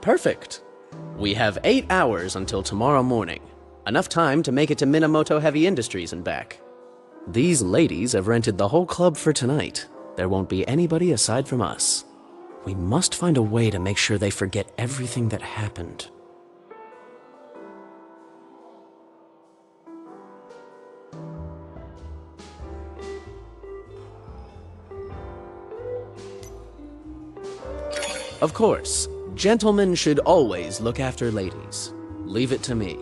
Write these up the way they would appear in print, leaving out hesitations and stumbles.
Perfect. We have 8 hours until tomorrow morning. Enough time to make it to Minamoto Heavy Industries and back. These ladies have rented the whole club for tonight. There won't be anybody aside from us. We must find a way to make sure they forget everything that happened. Of course, gentlemen should always look after ladies. Leave it to me.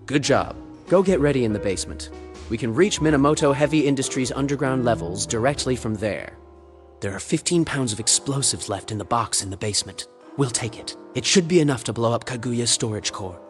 Good job. Go get ready in the basement. We can reach Minamoto Heavy Industries underground levels directly from there. There are 15 pounds of explosives left in the box in the basement. We'll take it. It should be enough to blow up Kaguya's storage core.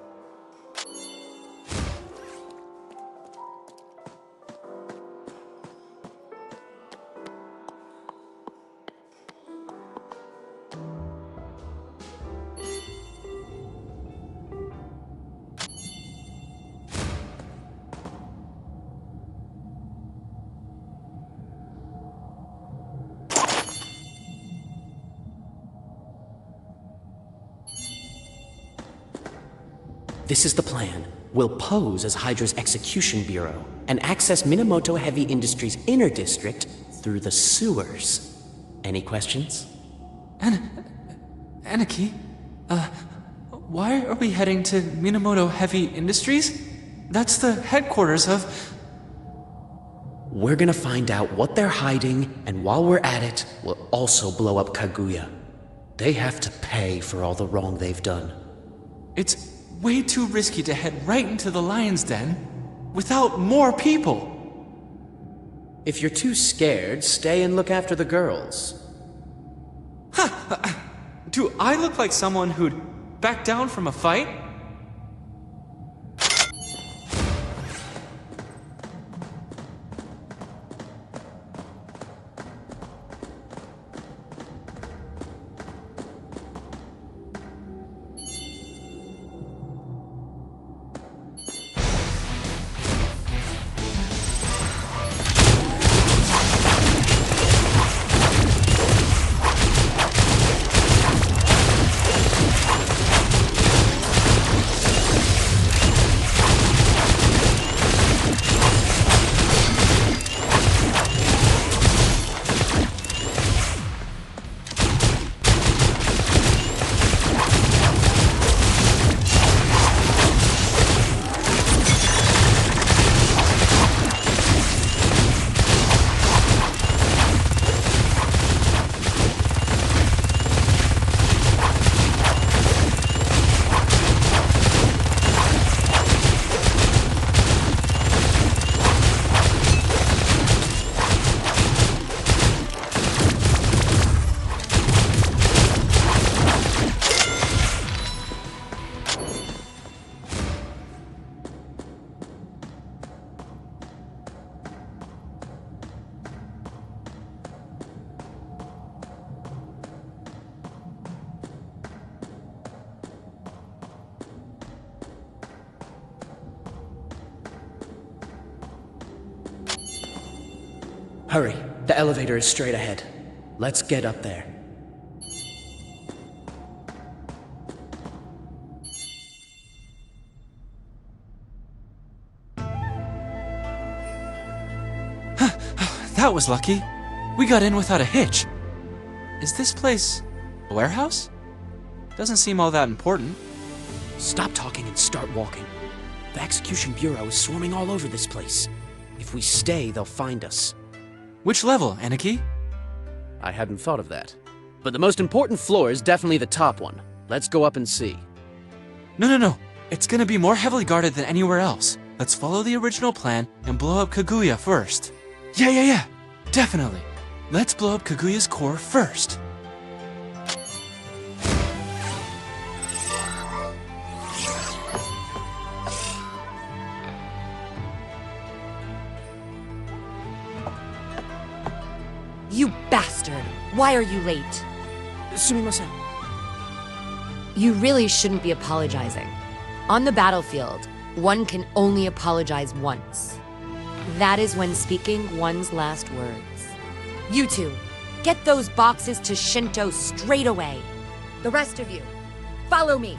This is the plan. We'll pose as Hydra's execution bureau and access Minamoto Heavy Industries' inner district through the sewers. Any questions? Aniki, why are we heading to Minamoto Heavy Industries? That's the headquarters of... We're gonna find out what they're hiding, and while we're at it, we'll also blow up Kaguya. They have to pay for all the wrong they've done. It's way too risky to head right into the lion's den without more people. If you're too scared, stay and look after the girls. Do I look like someone who'd back down from a fight? Hurry, the elevator is straight ahead. Let's get up there. That was lucky. We got in without a hitch. Is this place a warehouse? Doesn't seem all that important. Stop talking and start walking. The Execution Bureau is swarming all over this place. If we stay, they'll find us. Which level, Aniki? I hadn't thought of that. But the most important floor is definitely the top one. Let's go up and see. No. It's gonna be more heavily guarded than anywhere else. Let's follow the original plan and blow up Kaguya first. Yeah. Definitely. Let's blow up Kaguya's core first. bastard! Why are you late? Sumimasen. You really shouldn't be apologizing. On the battlefield, one can only apologize once. That is when speaking one's last words. You two, get those boxes to Shinto straight away. The rest of you, follow me.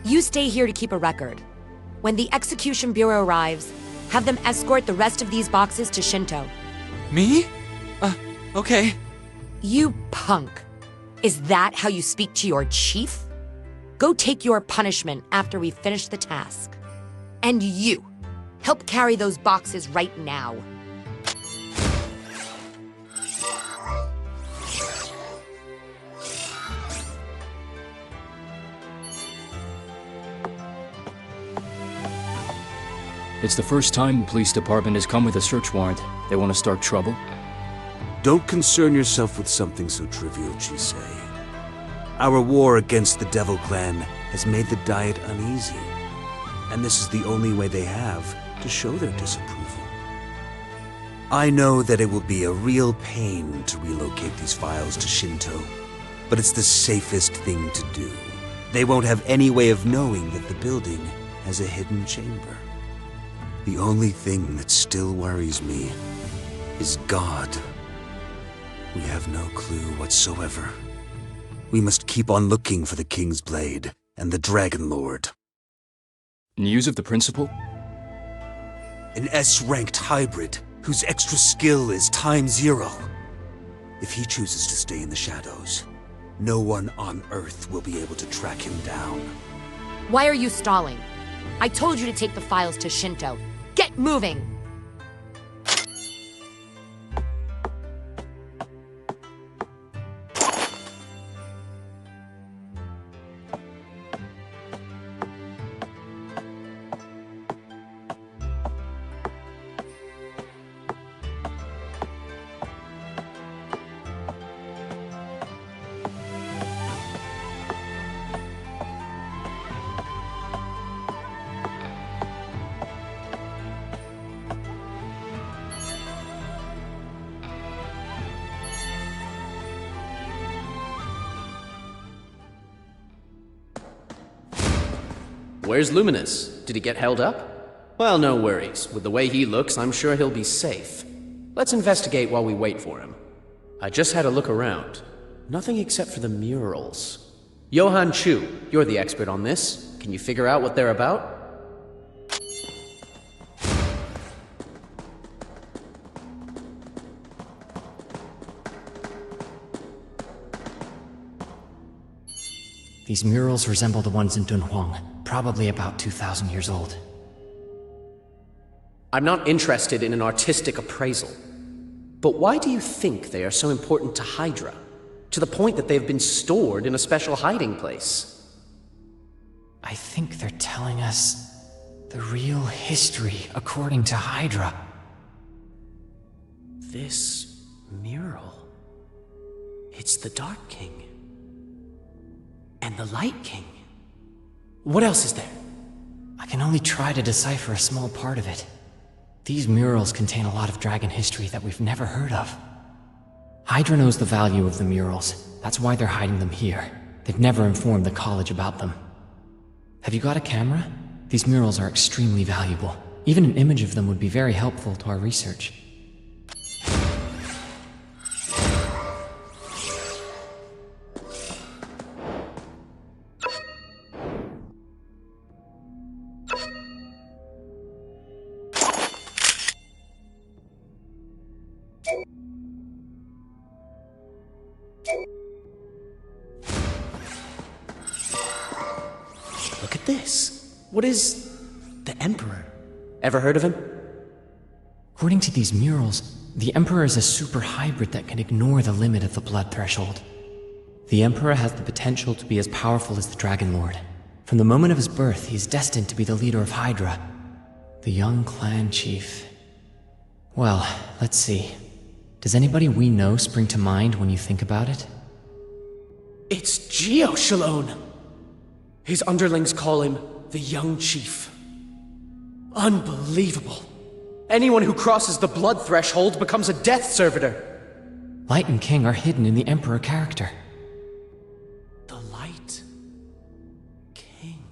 You stay here to keep a record. When the Execution Bureau arrives, have them escort the rest of these boxes to Shinto. Me? Okay. You punk. Is that how you speak to your chief? Go take your punishment after we finish the task. And you, help carry those boxes right now. It's the first time the police department has come with a search warrant. They want to start trouble? Don't concern yourself with something so trivial, Chisei. Our war against the Devil Clan has made the Diet uneasy, and this is the only way they have to show their disapproval. I know that it will be a real pain to relocate these files to Shinto, but it's the safest thing to do. They won't have any way of knowing that the building has a hidden chamber. The only thing that still worries me is God. We have no clue whatsoever. We must keep on looking for the King's Blade and the Dragon Lord. News of the principal? An S-ranked hybrid whose extra skill is ×0. If he chooses to stay in the shadows, no one on Earth will be able to track him down. Why are you stalling? I told you to take the files to Shinto. Get moving! Where's Luminous? Did he get held up? Well, no worries. With the way he looks, I'm sure he'll be safe. Let's investigate while we wait for him. I just had a look around. Nothing except for the murals. Johan Chu, you're the expert on this. Can you figure out what they're about? These murals resemble the ones in Dunhuang, probably about 2,000 years old. I'm not interested in an artistic appraisal. But why do you think they are so important to Hydra? To the point that they've been stored in a special hiding place? I think they're telling us the real history according to Hydra. This mural... It's the Dark King. And the Light King. What else is there? I can only try to decipher a small part of it. These murals contain a lot of dragon history that we've never heard of. Hydra knows the value of the murals. That's why they're hiding them here. They've never informed the college about them. Have you got a camera? These murals are extremely valuable. Even an image of them would be very helpful to our research. Look at this. What is... the Emperor? Ever heard of him? According to these murals, the Emperor is a super hybrid that can ignore the limit of the blood threshold. The Emperor has the potential to be as powerful as the Dragon Lord. From the moment of his birth, he is destined to be the leader of Hydra. The young clan chief. Well, let's see. Does anybody we know spring to mind when you think about it? It's Geoshalone! His underlings call him the Young Chief. Unbelievable. Anyone who crosses the blood threshold becomes a death servitor. Light and King are hidden in the Emperor character. The Light King.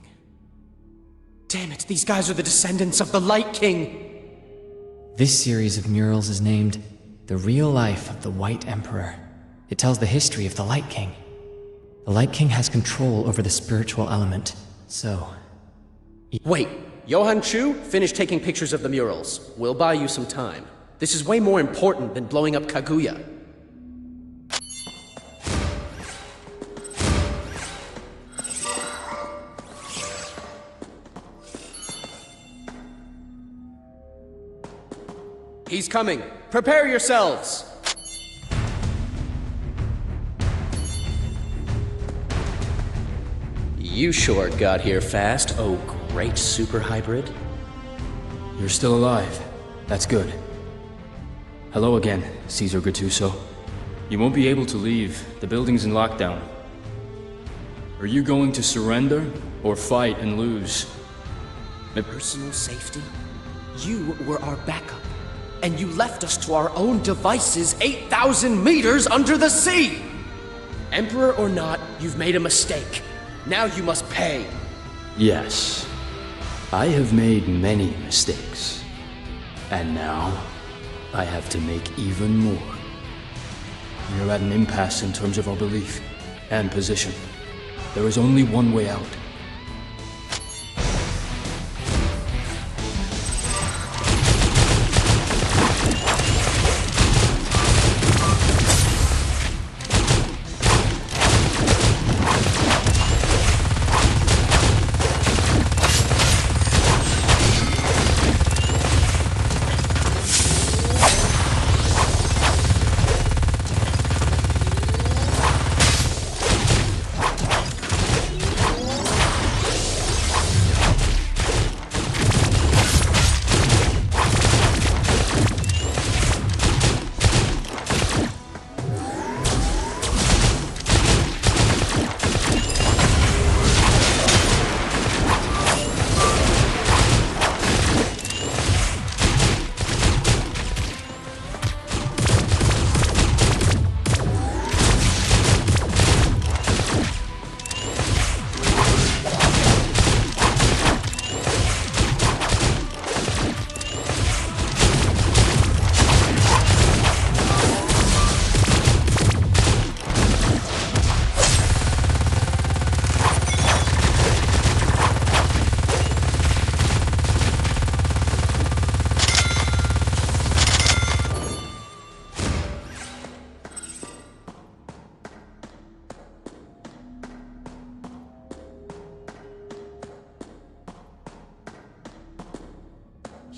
Damn it, these guys are the descendants of the Light King. This series of murals is named The Real Life of the White Emperor. It tells the history of the Light King. The Light King has control over the spiritual element, so... Wait, Johann Chu, finish taking pictures of the murals. We'll buy you some time. This is way more important than blowing up Kaguya. He's coming. Prepare yourselves! You sure got here fast, oh great super hybrid. You're still alive. That's good. Hello again, Caesar Gattuso. You won't be able to leave. The building's in lockdown. Are you going to surrender or fight and lose? Personal safety? You were our backup, and you left us to our own devices 8,000 meters under the sea! Emperor or not, you've made a mistake. Now you must pay. Yes. I have made many mistakes. And now, I have to make even more. We are at an impasse in terms of our belief and position. There is only one way out.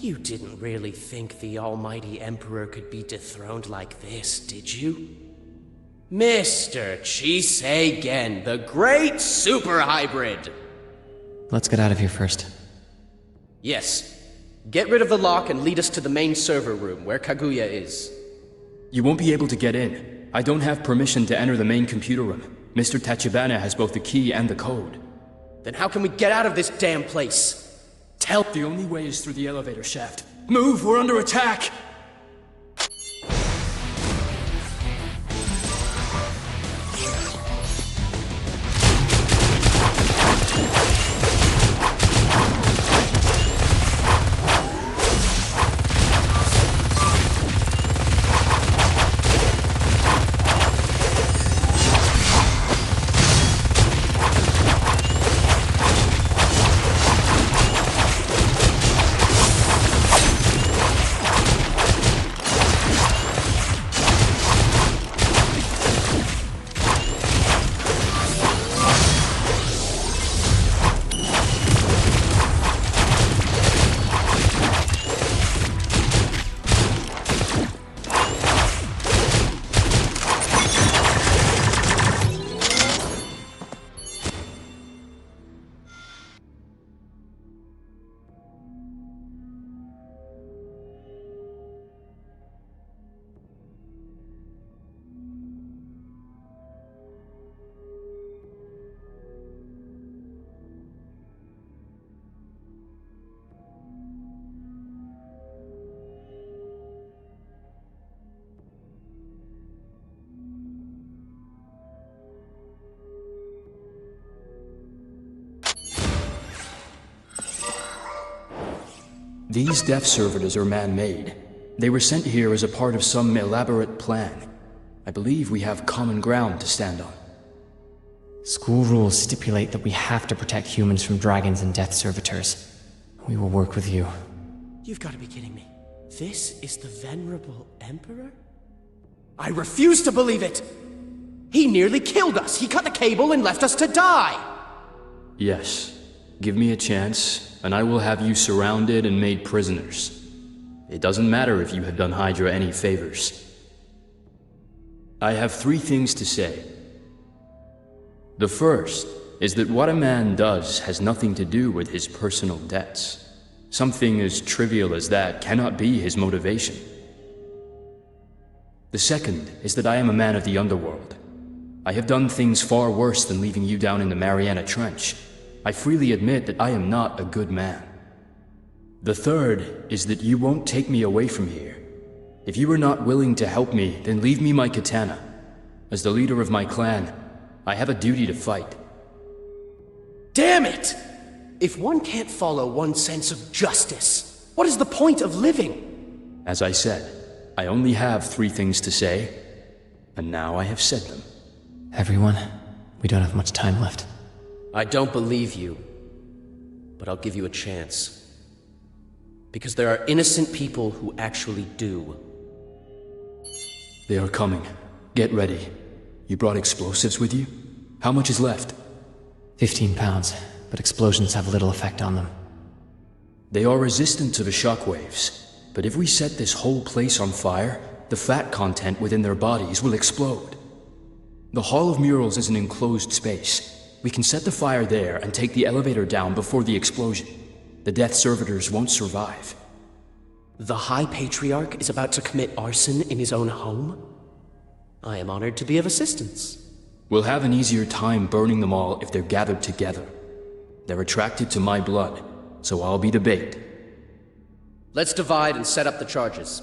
You didn't really think the almighty Emperor could be dethroned like this, did you? Mr. Chiseigen, the great super hybrid! Let's get out of here first. Yes. Get rid of the lock and lead us to the main server room, where Kaguya is. You won't be able to get in. I don't have permission to enter the main computer room. Mr. Tachibana has both the key and the code. Then how can we get out of this damn place? Tell— The only way is through the elevator shaft. Move, we're under attack! These Death Servitors are man-made. They were sent here as a part of some elaborate plan. I believe we have common ground to stand on. School rules stipulate that we have to protect humans from dragons and Death Servitors. We will work with you. You've got to be kidding me. This is the venerable Emperor? I refuse to believe it! He nearly killed us! He cut the cable and left us to die! Yes. Give me a chance, and I will have you surrounded and made prisoners. It doesn't matter if you have done Hydra any favors. I have 3 things to say. The first is that what a man does has nothing to do with his personal debts. Something as trivial as that cannot be his motivation. The second is that I am a man of the underworld. I have done things far worse than leaving you down in the Mariana Trench. I freely admit that I am not a good man. The third is that you won't take me away from here. If you are not willing to help me, then leave me my katana. As the leader of my clan, I have a duty to fight. Damn it! If one can't follow one's sense of justice, what is the point of living? As I said, I only have 3 things to say, and now I have said them. Everyone, we don't have much time left. I don't believe you, but I'll give you a chance. Because there are innocent people who actually do. They are coming. Get ready. You brought explosives with you? How much is left? 15 pounds, but explosions have little effect on them. They are resistant to the shockwaves, but if we set this whole place on fire, the fat content within their bodies will explode. The Hall of Murals is an enclosed space. We can set the fire there and take the elevator down before the explosion. The Death Servitors won't survive. The High Patriarch is about to commit arson in his own home? I am honored to be of assistance. We'll have an easier time burning them all if they're gathered together. They're attracted to my blood, so I'll be the bait. Let's divide and set up the charges.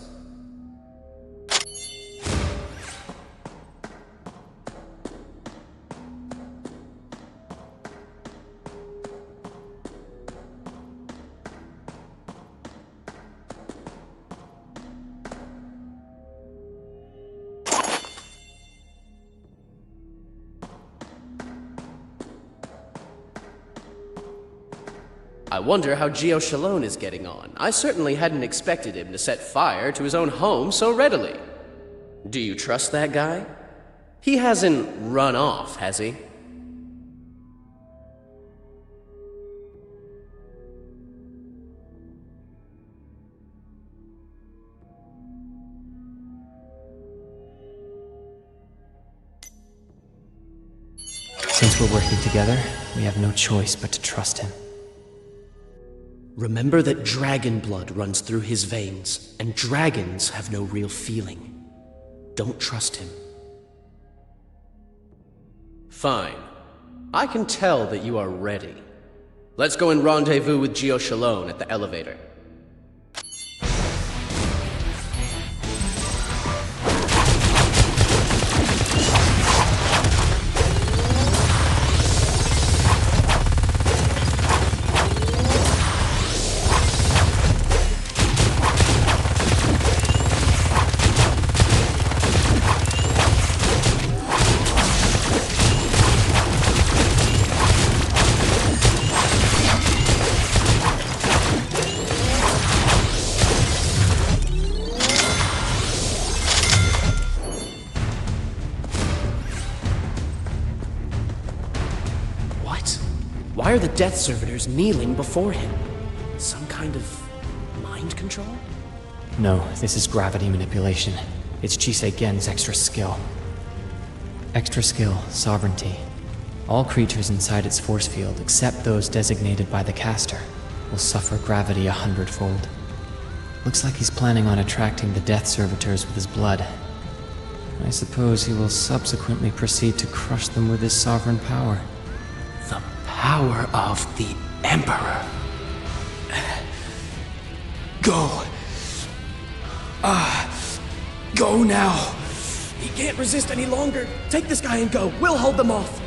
I wonder how Gio Shalone is getting on. I certainly hadn't expected him to set fire to his own home so readily. Do you trust that guy? He hasn't run off, has he? Since we're working together, we have no choice but to trust him. Remember that dragon blood runs through his veins, and dragons have no real feeling. Don't trust him. Fine. I can tell that you are ready. Let's go and rendezvous with Gio Shalone at the elevator. Why are the Death Servitors kneeling before him? Some kind of mind control? No, this is gravity manipulation. It's Chisei Gen's extra skill. Extra skill, sovereignty. All creatures inside its force field, except those designated by the caster, will suffer gravity 100-fold. Looks like he's planning on attracting the Death Servitors with his blood. I suppose he will subsequently proceed to crush them with his sovereign power. The power of the Emperor. Go! Go now! He can't resist any longer. Take this guy and go. We'll hold them off.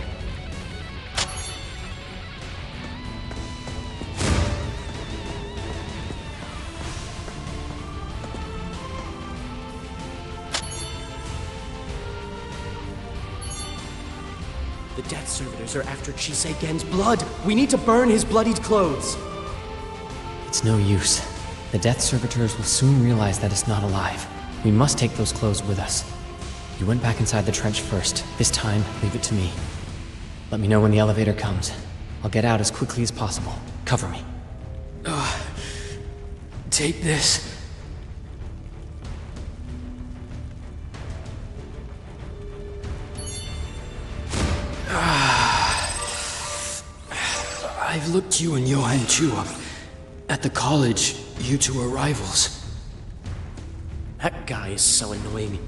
The Death Servitors are after Chiseigen's blood. We need to burn his bloodied clothes. It's no use. The Death Servitors will soon realize that it's not alive. We must take those clothes with us. You went back inside the trench first. This time, leave it to me. Let me know when the elevator comes. I'll get out as quickly as possible. Cover me. Take this. I've looked you and Johann Chu up. At the college, you two are rivals. That guy is so annoying.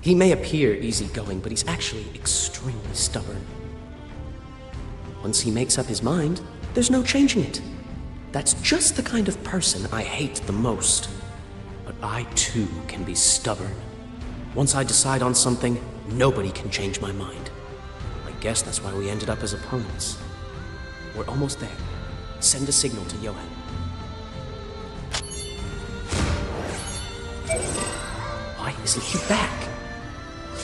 He may appear easygoing, but he's actually extremely stubborn. Once he makes up his mind, there's no changing it. That's just the kind of person I hate the most. But I too can be stubborn. Once I decide on something, nobody can change my mind. I guess that's why we ended up as opponents. We're almost there. Send a signal to Johann. Why isn't he back?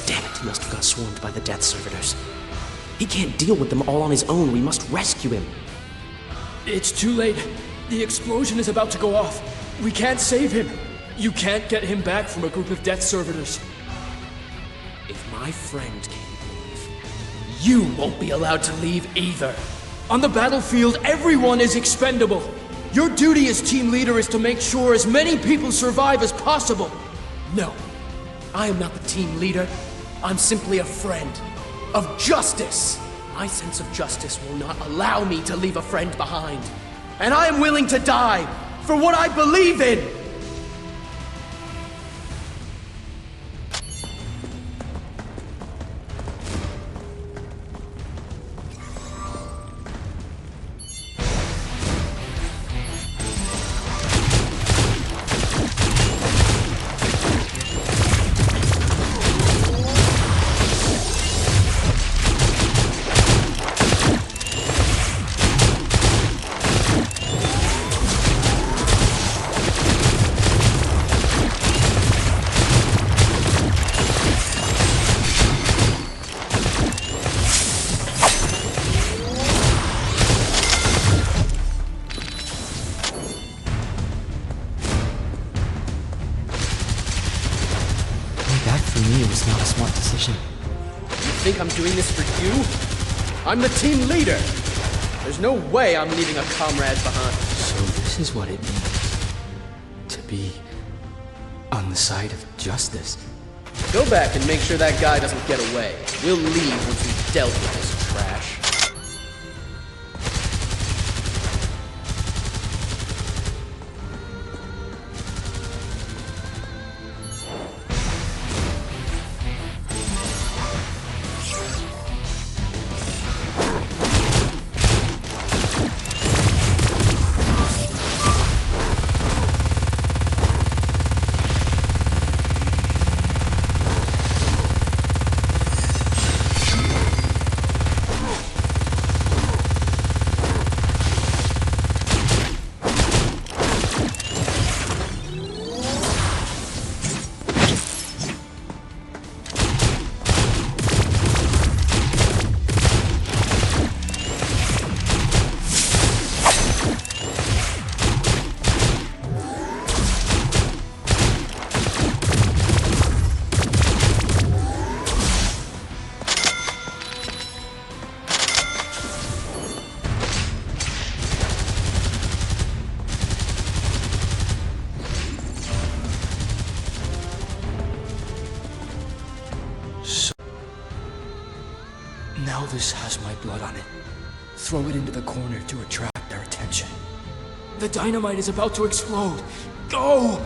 Damn it, he must have got swarmed by the Death Servitors. He can't deal with them all on his own. We must rescue him. It's too late. The explosion is about to go off. We can't save him. You can't get him back from a group of Death Servitors. If my friend can't leave, you won't be allowed to leave either. On the battlefield, everyone is expendable. Your duty as team leader is to make sure as many people survive as possible. No, I am not the team leader. I'm simply a friend of justice. My sense of justice will not allow me to leave a friend behind. And I am willing to die for what I believe in. You think I'm doing this for you? I'm the team leader. There's no way I'm leaving a comrade behind. So this is what it means to be on the side of justice. Go back and make sure that guy doesn't get away. We'll leave once we've dealt with this trash. Now this has my blood on it. Throw it into the corner to attract their attention. The dynamite is about to explode. Go!